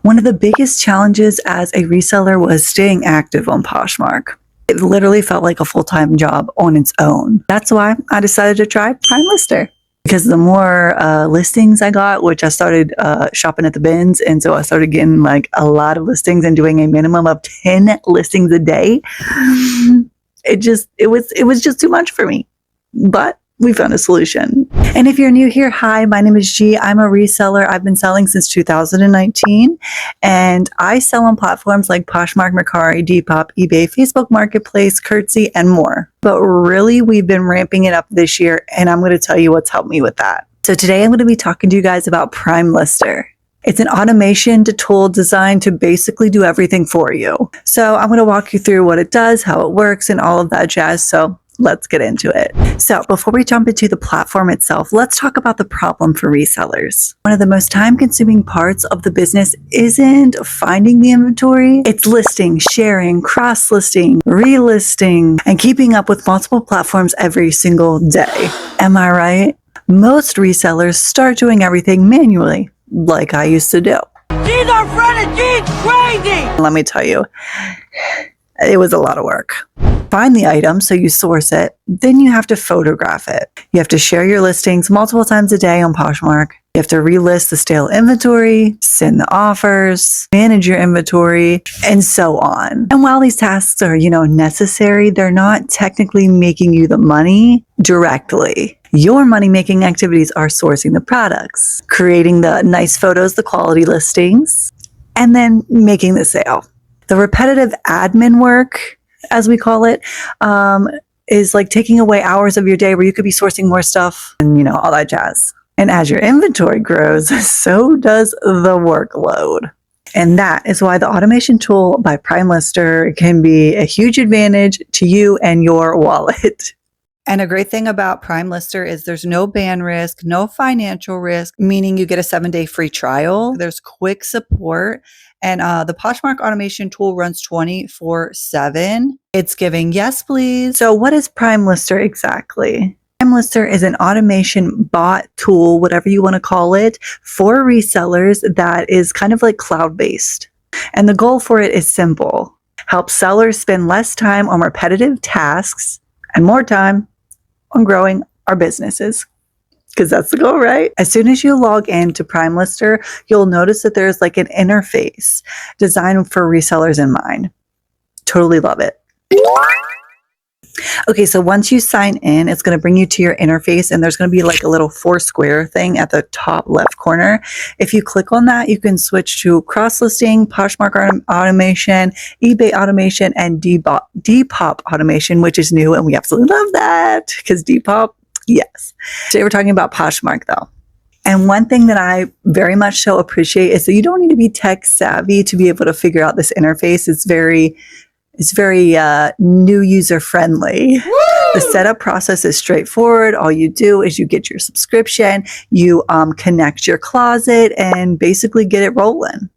One of the biggest challenges as a reseller was staying active on Poshmark. It literally felt like a full-time job on its own. That's why I decided to try PrimeLister. Because the more listings I got, which I started shopping at the bins, and so I started getting like a lot of listings and doing a minimum of 10 listings a day. It was just too much for me. But we found a solution. And if you're new here, hi, my name is G. I'm a reseller. I've been selling since 2019, and I sell on platforms like Poshmark, Mercari, Depop, eBay, Facebook Marketplace, Curtsy, and more. But really, we've been ramping it up this year, and I'm going to tell you what's helped me with that. So today I'm going to be talking to you guys about PrimeLister. It's an automation tool designed to basically do everything for you. So I'm going to walk you through what it does, how it works, and all of that jazz. So let's get into it. So before we jump into the platform itself, let's talk about the problem for resellers. One of the most time-consuming parts of the business isn't finding the inventory. It's listing, sharing, cross-listing, relisting, and keeping up with multiple platforms every single day. Am I right? Most resellers start doing everything manually, like I used to do. She's our friend and she's crazy! Let me tell you, it was a lot of work. Find the item, so you source it, then you have to photograph it. You have to share your listings multiple times a day on Poshmark. You have to relist the stale inventory, send the offers, manage your inventory, and so on. And while these tasks are, necessary, they're not technically making you the money directly. Your money-making activities are sourcing the products, creating the nice photos, the quality listings, and then making the sale. The repetitive admin work, as we call it, is like taking away hours of your day where you could be sourcing more stuff and, all that jazz. And as your inventory grows, so does the workload. And that is why the automation tool by PrimeLister can be a huge advantage to you and your wallet. And a great thing about PrimeLister is there's no ban risk, no financial risk, meaning you get a 7-day free trial. There's quick support. And the Poshmark automation tool runs 24/7. It's giving yes, please. So what is PrimeLister exactly? PrimeLister is an automation bot tool, whatever you want to call it, for resellers that is kind of like cloud-based. And the goal for it is simple. Help sellers spend less time on repetitive tasks and more time on growing our businesses. Because that's the goal, right? As soon as you log into PrimeLister, you'll notice that there's like an interface designed for resellers in mind. Totally love it. Okay, so once you sign in, it's going to bring you to your interface, and there's going to be like a little 4-square thing at the top left corner. If you click on that, you can switch to cross-listing, Poshmark automation, eBay automation, and Depop automation, which is new, and we absolutely love that because Depop, yes. Today we're talking about Poshmark though. And one thing that I very much so appreciate is that you don't need to be tech savvy to be able to figure out this interface. It's very new user friendly. Woo! The setup process is straightforward. All you do is you get your subscription, you connect your closet, and basically get it rolling.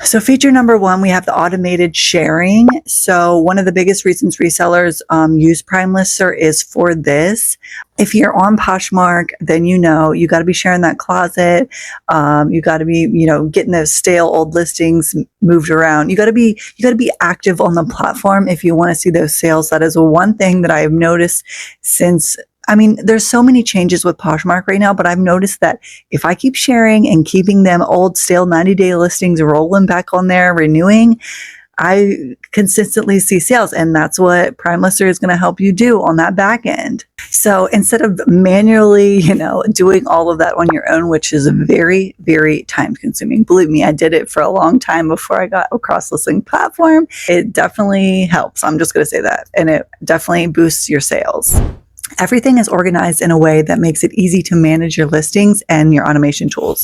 So feature number 1, we have the automated sharing. So one of the biggest reasons resellers use PrimeLister is for this. If you're on Poshmark, then you got to be sharing that closet. You got to be, getting those stale old listings moved around. You got to be active on the platform if you want to see those sales. That is one thing that I have noticed since. There's so many changes with Poshmark right now, but I've noticed that if I keep sharing and keeping them old, stale 90-day listings rolling back on there, renewing, I consistently see sales. And that's what PrimeLister is going to help you do on that back end. So instead of manually, doing all of that on your own, which is very, very time consuming. Believe me, I did it for a long time before I got a cross-listing platform. It definitely helps. I'm just going to say that. And it definitely boosts your sales. Everything is organized in a way that makes it easy to manage your listings and your automation tools.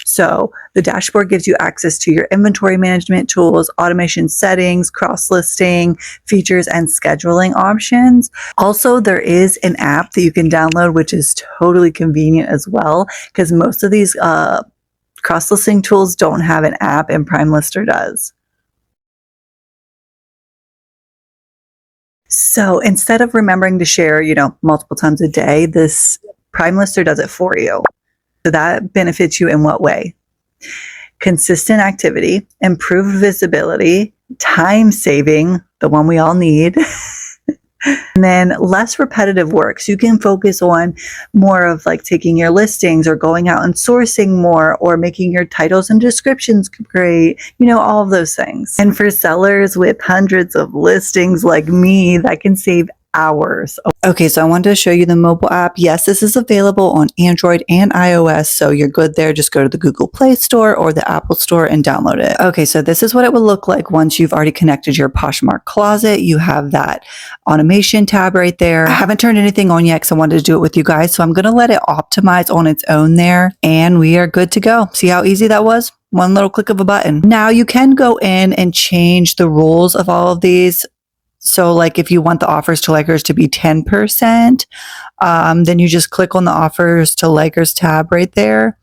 So the dashboard gives you access to your inventory management tools, automation settings, cross-listing features, and scheduling options. Also, there is an app that you can download, which is totally convenient as well, because most of these cross-listing tools don't have an app, and PrimeLister does. So instead of remembering to share, multiple times a day, this PrimeLister does it for you. So that benefits you in what way? consistent activity, improved visibility, time saving, the one we all need, and then less repetitive work. So you can focus on more of like taking your listings or going out and sourcing more or making your titles and descriptions great, you know, all of those things. And for sellers with hundreds of listings like me, that can save hours. Okay, so I wanted to show you the mobile app. Yes, this is available on Android and iOS, so you're good there. Just go to the Google Play Store or the Apple Store and download it. Okay, so this is what it would look like once you've already connected your Poshmark closet. You have that automation tab right there. I haven't turned anything on yet because I wanted to do it with you guys, so I'm going to let it optimize on its own there, and we are good to go. See how easy that was? One little click of a button. Now you can go in and change the rules of all of these. So like if you want the offers to likers to be 10%, then you just click on the offers to likers tab right there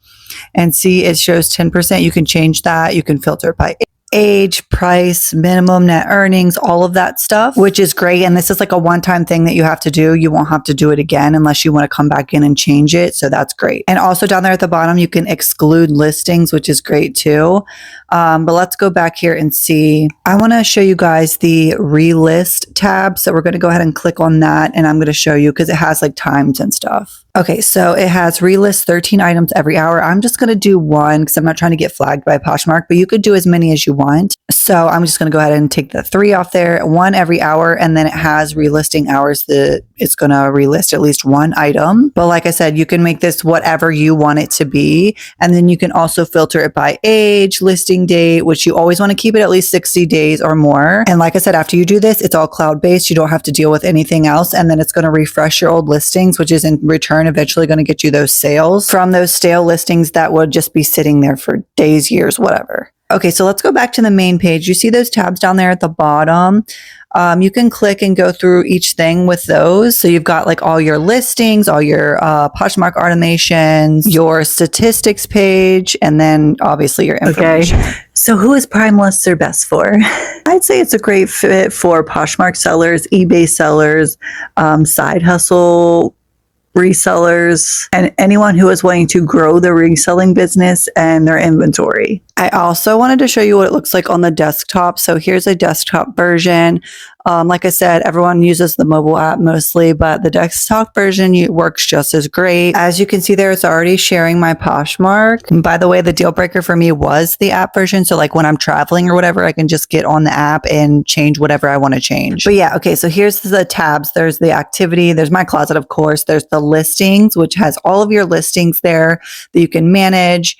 and see it shows 10%. You can change that. You can filter it by age, price, minimum net earnings, all of that stuff, which is great. And this is like a one-time thing that you have to do. You won't have to do it again unless you want to come back in and change it. So that's great. And also down there at the bottom, you can exclude listings, which is great too. But let's go back here and see. I want to show you guys the relist tab. So we're going to go ahead and click on that. And I'm going to show you because it has like times and stuff. Okay, so it has relist 13 items every hour. I'm just going to do one because I'm not trying to get flagged by Poshmark, but you could do as many as you want. So I'm just going to go ahead and take the 3 off there, 1 every hour, and then it has relisting hours that it's going to relist at least 1 item. But like I said, you can make this whatever you want it to be. And then you can also filter it by age, listing date, which you always want to keep it at least 60 days or more. And like I said, after you do this, it's all cloud-based. You don't have to deal with anything else. And then it's going to refresh your old listings, which is in return eventually going to get you those sales from those stale listings that would just be sitting there for days, years, whatever. Okay, so let's go back to the main page. You see those tabs down there at the bottom? You can click and go through each thing with those. So you've got like all your listings, all your Poshmark automations, your statistics page, and then obviously your information. Okay. So who is primelister best for? I'd say it's a great fit for Poshmark sellers, eBay sellers, side hustle resellers, and anyone who is wanting to grow their reselling business and their inventory. I also wanted to show you what it looks like on the desktop. So here's a desktop version. Like I said, everyone uses the mobile app mostly, but the desktop version works just as great. As you can see there, it's already sharing my Poshmark. And by the way, the deal breaker for me was the app version. So like when I'm traveling or whatever, I can just get on the app and change whatever I want to change. But yeah, okay, so here's the tabs. There's the activity. There's my closet, of course. There's the listings, which has all of your listings there that you can manage.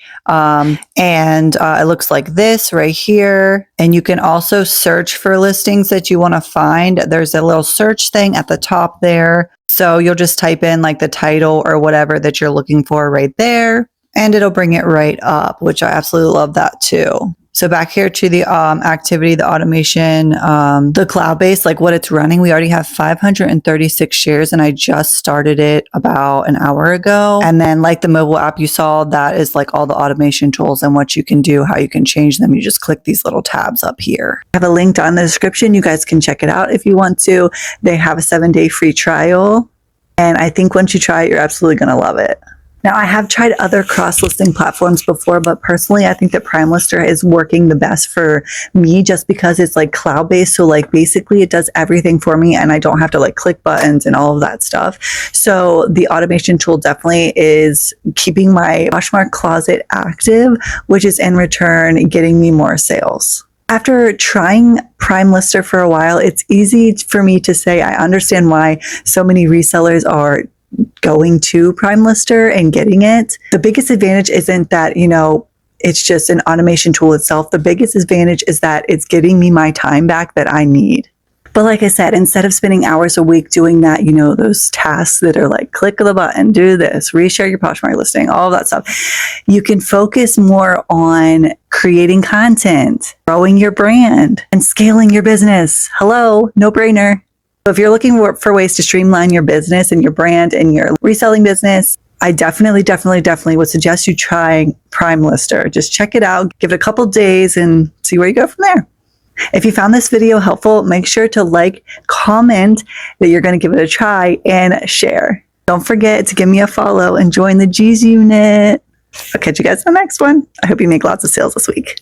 It looks like this right here. And you can also search for listings that you want to find. There's a little search thing at the top there. So you'll just type in like the title or whatever that you're looking for right there, and it'll bring it right up, which I absolutely love that too. So back here to the activity, the automation, the cloud-based, like what it's running, we already have 536 shares, and I just started it about an hour ago. And then like the mobile app you saw, that is like all the automation tools and what you can do, how you can change them. You just click these little tabs up here. I have a link down in the description. You guys can check it out if you want to. They have a 7-day free trial. And I think once you try it, you're absolutely going to love it. Now, I have tried other cross-listing platforms before, but personally, I think that primelister is working the best for me just because it's like cloud-based. So like basically it does everything for me and I don't have to like click buttons and all of that stuff. So the automation tool definitely is keeping my Poshmark closet active, which is in return getting me more sales. After trying primelister for a while, it's easy for me to say I understand why so many resellers are going to primelister and getting it. The biggest advantage isn't that, you know, it's just an automation tool itself. The biggest advantage is that it's giving me my time back that I need. But like I said, instead of spending hours a week doing that, you know, those tasks that are like click the button, do this, reshare your Poshmark listing, all of that stuff, you can focus more on creating content, growing your brand, and scaling your business. Hello, no brainer. So if you're looking for ways to streamline your business and your brand and your reselling business, I definitely would suggest you trying primelister. Just check it out, give it a couple days and see where you go from there. If you found this video helpful, make sure to like, comment that you're going to give it a try, and share. Don't forget to give me a follow and join the G's unit. I'll catch you guys in the next one. I hope you make lots of sales this week.